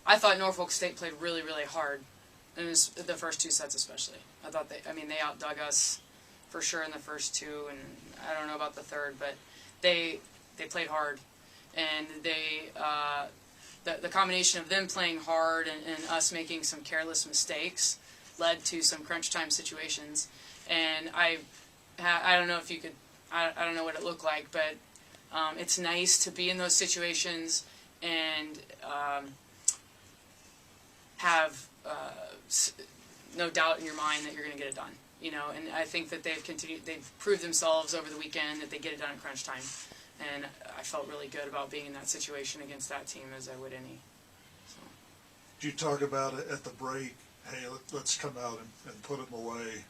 I thought Norfolk State played really, really hard, and the first two sets especially. I thought they outdug us for sure in the first two, and I don't know about the third, but they played hard, and the combination of them playing hard and us making some careless mistakes led to some crunch time situations. And I don't know if you could, I don't know what it looked like, but it's nice to be in those situations and have no doubt in your mind that you're going to get it done. You know, and I think that they've proved themselves over the weekend that they get it done in crunch time. And I felt really good about being in that situation against that team as I would any. So. Did you talk about it at the break? Hey, let's come out and put them away.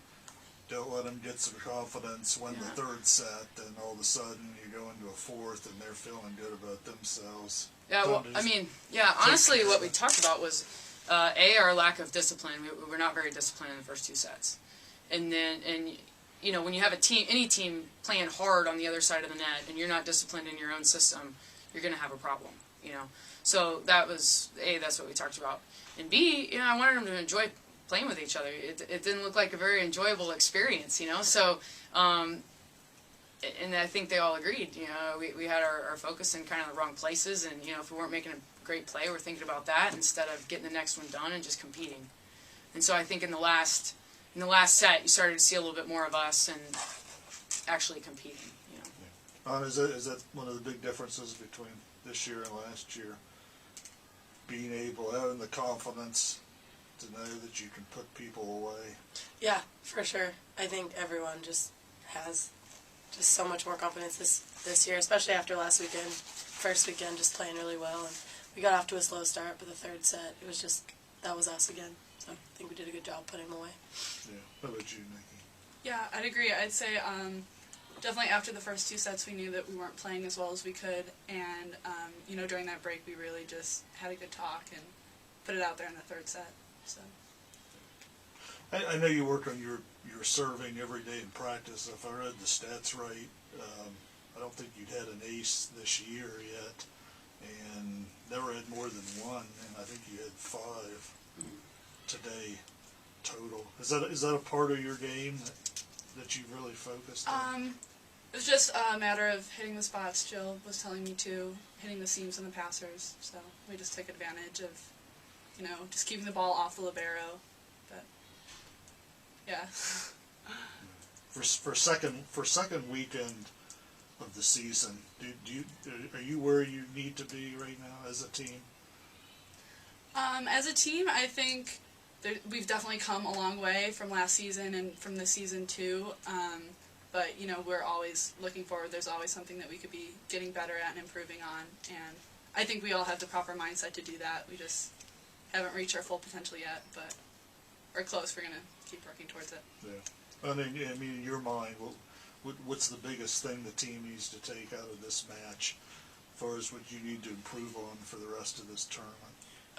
Don't let them get some confidence, win the third set, and all of a sudden you go into a fourth and they're feeling good about themselves. Yeah, well, I mean, yeah, honestly what we talked about was, our lack of discipline. We were not very disciplined in the first two sets. And you know, when you have any team playing hard on the other side of the net and you're not disciplined in your own system, you're going to have a problem, you know. So that was, that's what we talked about. And B, you know, I wanted them to enjoy playing with each other. It didn't look like a very enjoyable experience, you know. So, and I think they all agreed, you know, we had our focus in kind of the wrong places. And, you know, if we weren't making a great play, we're thinking about that instead of getting the next one done and just competing. And so I think in the last set, you started to see a little bit more of us and actually competing. You know. Is that one of the big differences between this year and last year? Being able, having the confidence to know that you can put people away. Yeah, for sure. I think everyone just has just so much more confidence this year, especially after last weekend, first weekend, just playing really well. And we got off to a slow start, but the third set, it was just, that was us again. So I think we did a good job putting them away. Yeah. What about you, Nikki? Yeah, I'd agree. I'd say definitely after the first two sets we knew that we weren't playing as well as we could, and you know, during that break we really just had a good talk and put it out there in the third set. So I know you work on your serving every day in practice. If I read the stats right, I don't think you'd had an ace this year yet, and never had more than one, and I think you had 5 today total. Is that a part of your game that you really focused on? It was just a matter of hitting the spots. Jill was telling me to, hitting the seams and the passers. So we just took advantage of, you know, just keeping the ball off the libero. But yeah. For second weekend of the season, are you where you need to be right now as a team? As a team, I think we've definitely come a long way from last season and from this season too. But, you know, we're always looking forward. There's always something that we could be getting better at and improving on. And I think we all have the proper mindset to do that. We just haven't reached our full potential yet, but we're close. We're going to keep working towards it. Yeah. I mean, in your mind, what's the biggest thing the team needs to take out of this match as far as what you need to improve on for the rest of this tournament?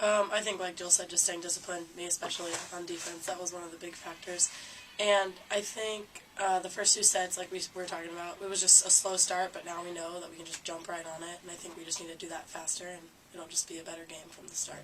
I think, like Jill said, just staying disciplined, me especially on defense, that was one of the big factors. And I think the first two sets, like we were talking about, it was just a slow start, but now we know that we can just jump right on it, and I think we just need to do that faster, and it'll just be a better game from the start.